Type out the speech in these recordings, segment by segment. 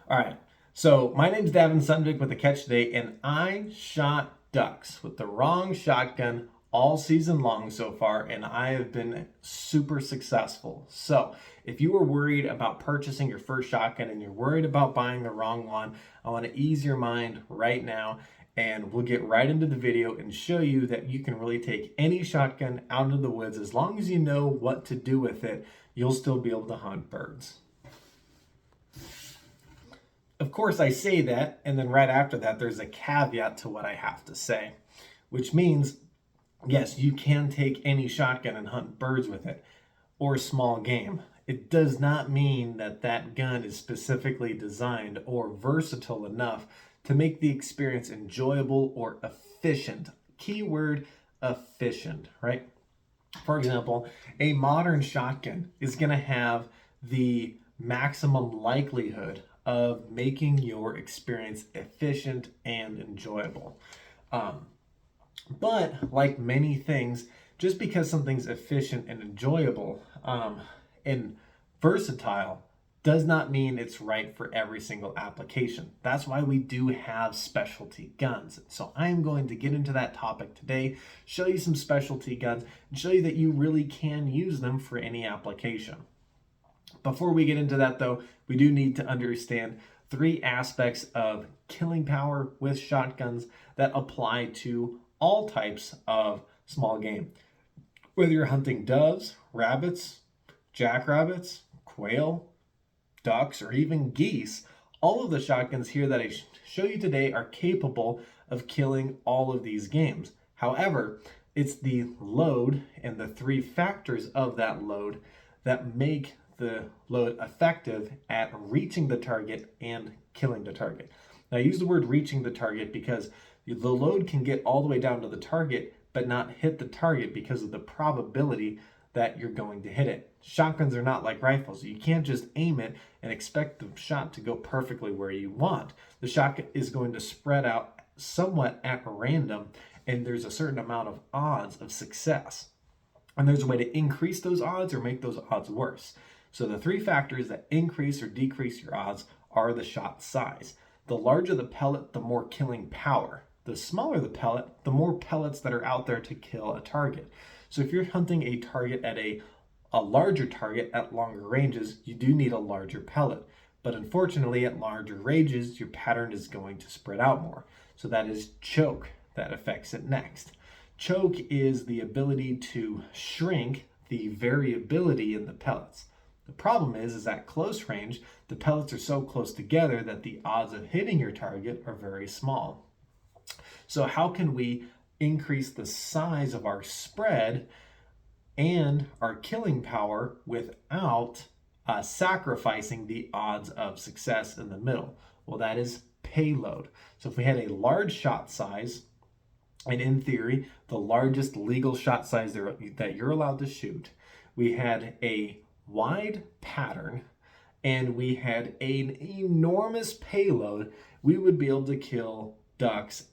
All right. So my name's Davin Sundvik with the Catch Today, and I shot ducks with the wrong shotgun all season long so far, and I have been super successful. So if you were worried about purchasing your first shotgun and you're worried about buying the wrong one, I want to ease your mind right now, and we'll get right into the video and show you that you can really take any shotgun out into the woods as long as you know what to do with it. You'll still be able to hunt birds. Of course, I say that, and then right after that, there's a caveat to what I have to say, which means, yes, you can take any shotgun and hunt birds with it, or small game. It does not mean that that gun is specifically designed or versatile enough to make the experience enjoyable or efficient. Keyword efficient, right? For example, a modern shotgun is going to have the maximum likelihood of making your experience efficient and enjoyable. Um, but like many things, just because something's efficient and enjoyable and versatile does not mean it's right for every single application. That's why we do have specialty guns. So I'm going to get into that topic today, show you some specialty guns, and show you that you really can use them for any application. Before we get into that though, we do need to understand three aspects of killing power with shotguns that apply to all types of small game. Whether you're hunting doves, rabbits, jackrabbits, quail, ducks, or even geese, all of the shotguns here that I show you today are capable of killing all of these games. However, it's the load and the three factors of that load that make the load effective at reaching the target and killing the target. Now, I use the word reaching the target because the load can get all the way down to the target but not hit the target because of the probability that you're going to hit it. Shotguns are not like rifles. You can't just aim it and expect the shot to go perfectly where you want. The shot is going to spread out somewhat at random, and there's a certain amount of odds of success. And there's a way to increase those odds or make those odds worse. So the three factors that increase or decrease your odds are the shot size. The larger the pellet, the more killing power. The smaller the pellet, the more pellets that are out there to kill a target. So if you're hunting a target at a larger target at longer ranges, you do need a larger pellet. But unfortunately, at larger ranges, your pattern is going to spread out more. So that is choke that affects it next. Choke is the ability to shrink the variability in the pellets. The problem is at close range, the pellets are so close together that the odds of hitting your target are very small. So how can we increase the size of our spread and our killing power without sacrificing the odds of success in the middle? Well, that is payload. So if we had a large shot size, and in theory, the largest legal shot size that you're allowed to shoot, we had a wide pattern and we had an enormous payload, we would be able to kill ducks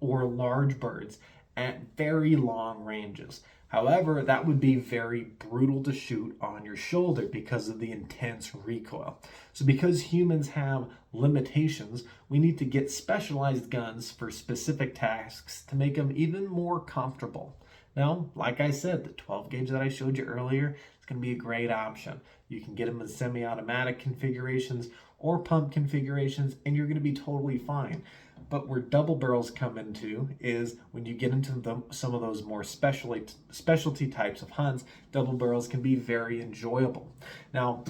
or large birds at very long ranges. However, that would be very brutal to shoot on your shoulder because of the intense recoil. So because humans have limitations, we need to get specialized guns for specific tasks to make them even more comfortable. Now, like I said, the 12 gauge that I showed you earlier is going to be a great option. You can get them in semi-automatic configurations or pump configurations, and you're going to be totally fine. But where double barrels come into is when you get into some of those more specialty types of hunts, double barrels can be very enjoyable. Now,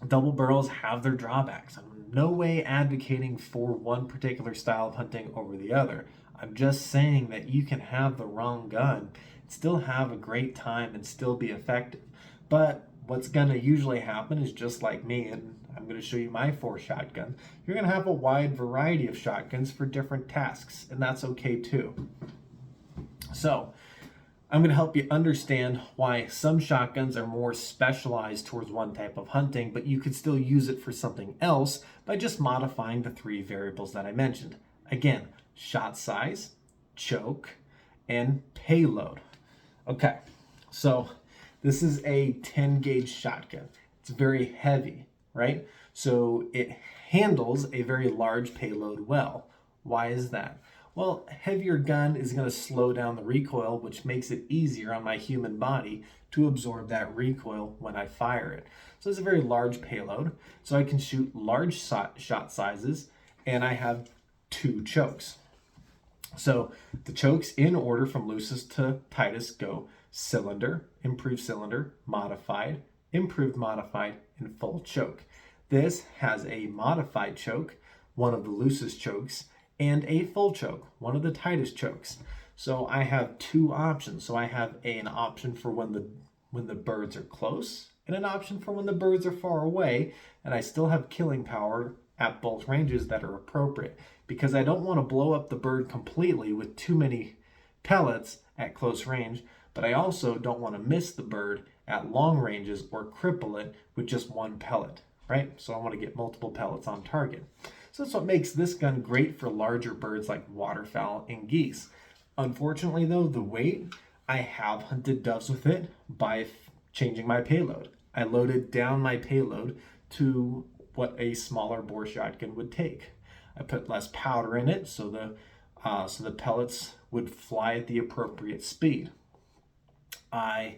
double barrels have their drawbacks. I'm in no way advocating for one particular style of hunting over the other. I'm just saying that you can have the wrong gun, still have a great time, and still be effective. But what's going to usually happen is just like me, and I'm going to show you my 4 shotgun. You're going to have a wide variety of shotguns for different tasks, and that's okay too. So I'm going to help you understand why some shotguns are more specialized towards one type of hunting, but you could still use it for something else by just modifying the 3 variables that I mentioned. Again, shot size, choke, and payload. Okay, so this is a 10 gauge shotgun. It's very heavy, right? So it handles a very large payload well. Why is that? Well, heavier gun is going to slow down the recoil, which makes it easier on my human body to absorb that recoil when I fire it. So it's a very large payload. So I can shoot large shot sizes, and I have 2 chokes. So the chokes in order from loosest to tightest go cylinder, improved, modified, improved, and full choke. This has a modified choke, one of the loosest chokes, and a full choke, one of the tightest chokes. So I have 2 options. So I have an option for when the birds are close, and an option for when the birds are far away, and I still have killing power at both ranges that are appropriate, because I don't want to blow up the bird completely with too many pellets at close range, but I also don't want to miss the bird at long ranges or cripple it with just 1 pellet, right? So I want to get multiple pellets on target. So that's what makes this gun great for larger birds like waterfowl and geese. Unfortunately though, the weight, I have hunted doves with it by changing my payload. I loaded down my payload to what a smaller bore shotgun would take. I put less powder in it so the pellets would fly at the appropriate speed. I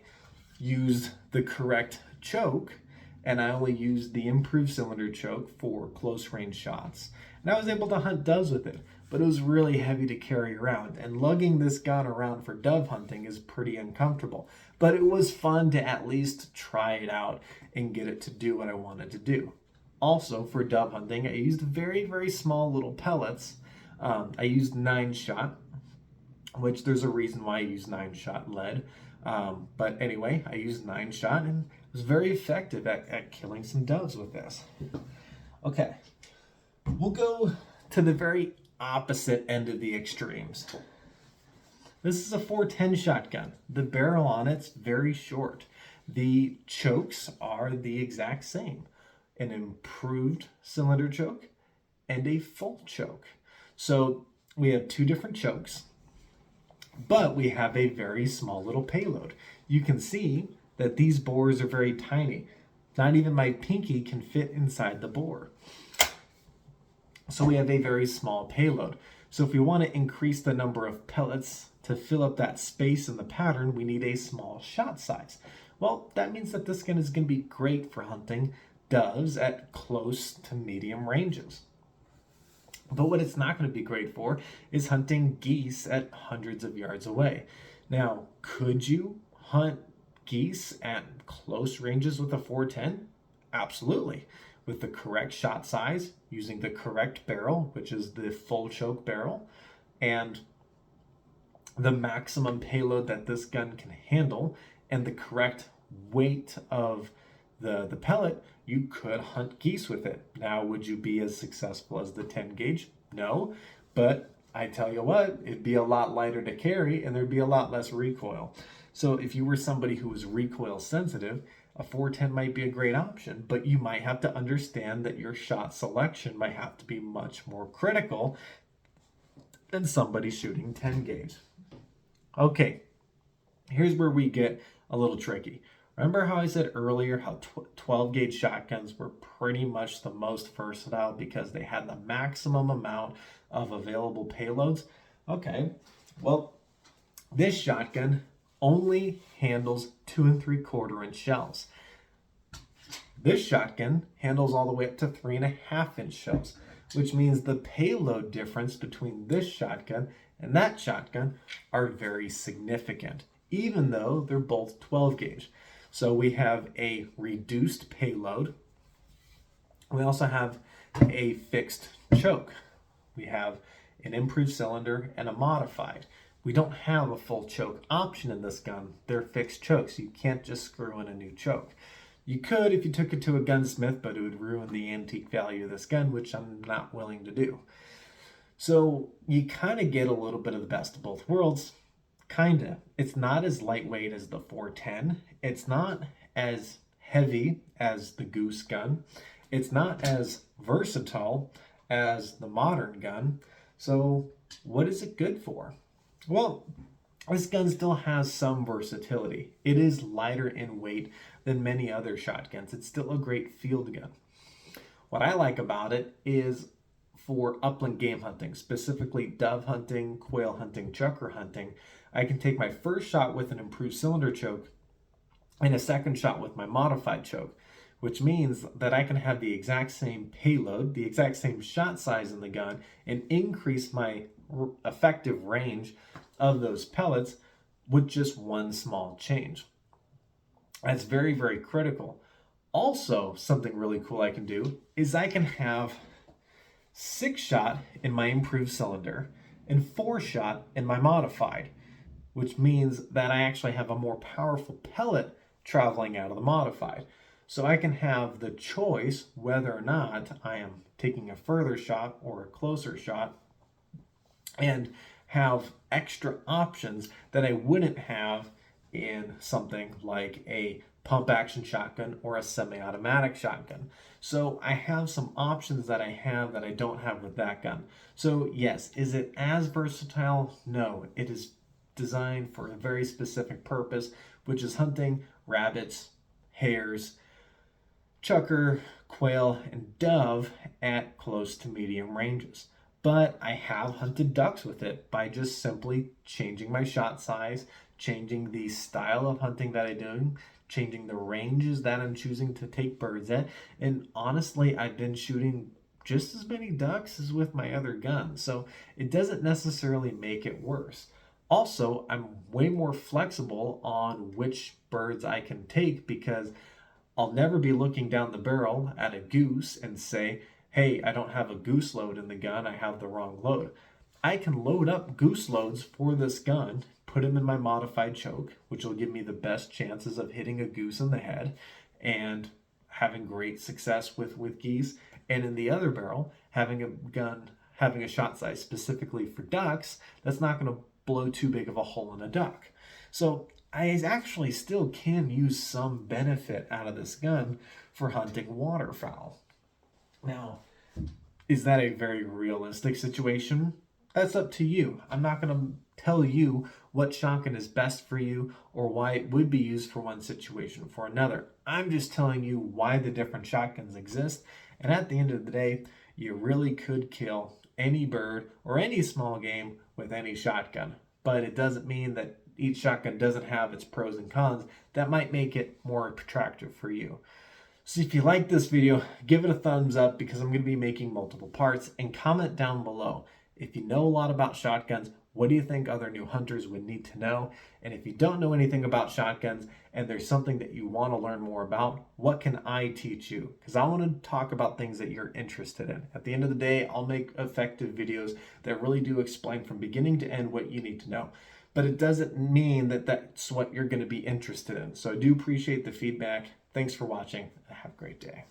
used the correct choke, and I only used the improved cylinder choke for close range shots. And I was able to hunt doves with it, but it was really heavy to carry around, and lugging this gun around for dove hunting is pretty uncomfortable. But it was fun to at least try it out and get it to do what I wanted to do. Also, for dove hunting, I used very, very small little pellets. I used 9-shot, which there's a reason why I use 9-shot lead. But anyway, I used 9-shot and was very effective at killing some doves with this. Okay, we'll go to the very opposite end of the extremes. This is a 410 shotgun. The barrel on it's very short. The chokes are the exact same. An improved cylinder choke and a full choke. So we have 2 different chokes, but we have a very small little payload. You can see that these bores are very tiny. Not even my pinky can fit inside the bore. So we have a very small payload. So if we want to increase the number of pellets to fill up that space in the pattern, we need a small shot size. Well, that means that this gun is going to be great for hunting doves at close to medium ranges. But what it's not going to be great for is hunting geese at hundreds of yards away. Now, could you hunt geese at close ranges with a 410? Absolutely. With the correct shot size, using the correct barrel, which is the full choke barrel, and the maximum payload that this gun can handle, and the correct weight of the pellet, you could hunt geese with it. Now, would you be as successful as the 10 gauge? No, but I tell you what, it'd be a lot lighter to carry and there'd be a lot less recoil. So if you were somebody who was recoil sensitive, a 410 might be a great option, but you might have to understand that your shot selection might have to be much more critical than somebody shooting 10 gauge. Okay, here's where we get a little tricky. Remember how I said earlier how 12 gauge shotguns were pretty much the most versatile because they had the maximum amount of available payloads? Okay, well, this shotgun only handles 2 3/4 inch shells. This shotgun handles all the way up to 3.5 inch shells, which means the payload difference between this shotgun and that shotgun are very significant, even though they're both 12 gauge. So we have a reduced payload. We also have a fixed choke. We have an improved cylinder and a modified. We don't have a full choke option in this gun. They're fixed chokes. You can't just screw in a new choke. You could if you took it to a gunsmith, but it would ruin the antique value of this gun, which I'm not willing to do. So you kind of get a little bit of the best of both worlds. Kinda. It's not as lightweight as the 410. It's not as heavy as the Goose gun. It's not as versatile as the modern gun. So what is it good for? Well, this gun still has some versatility. It is lighter in weight than many other shotguns. It's still a great field gun. What I like about it is for upland game hunting, specifically dove hunting, quail hunting, chukar hunting, I can take my first shot with an improved cylinder choke and a second shot with my modified choke, which means that I can have the exact same payload, the exact same shot size in the gun, and increase my effective range of those pellets with just one small change. That's very, very critical. Also, something really cool I can do is I can have 6-shot in my improved cylinder and 4-shot in my modified, which means that I actually have a more powerful pellet traveling out of the modified. So I can have the choice whether or not I am taking a further shot or a closer shot, and have extra options that I wouldn't have in something like a pump action shotgun or a semi-automatic shotgun. So I have some options that I don't have with that gun. So yes, is it as versatile? No, it is designed for a very specific purpose, which is hunting rabbits, hares, chukar, quail, and dove at close to medium ranges. But I have hunted ducks with it by just simply changing my shot size, changing the style of hunting that I'm doing, changing the ranges that I'm choosing to take birds at. And honestly, I've been shooting just as many ducks as with my other gun. So it doesn't necessarily make it worse. Also, I'm way more flexible on which birds I can take because I'll never be looking down the barrel at a goose and say, hey, I don't have a goose load in the gun, I have the wrong load. I can load up goose loads for this gun, put them in my modified choke, which will give me the best chances of hitting a goose in the head and having great success with geese. And in the other barrel, having a gun, having a shot size specifically for ducks, that's not going to blow too big of a hole in a duck. So I actually still can use some benefit out of this gun for hunting waterfowl. Now, is that a very realistic situation? That's up to you. I'm not going to tell you what shotgun is best for you or why it would be used for one situation for another. I'm just telling you why the different shotguns exist. And at the end of the day, you really could kill any bird or any small game with any shotgun. But it doesn't mean that each shotgun doesn't have its pros and cons that might make it more attractive for you. So if you like this video, give it a thumbs up because I'm going to be making multiple parts, and comment down below. If you know a lot about shotguns, what do you think other new hunters would need to know? And if you don't know anything about shotguns and there's something that you want to learn more about, what can I teach you? Because I want to talk about things that you're interested in. At the end of the day, I'll make effective videos that really do explain from beginning to end what you need to know. But it doesn't mean that that's what you're going to be interested in. So I do appreciate the feedback. Thanks for watching. Have a great day.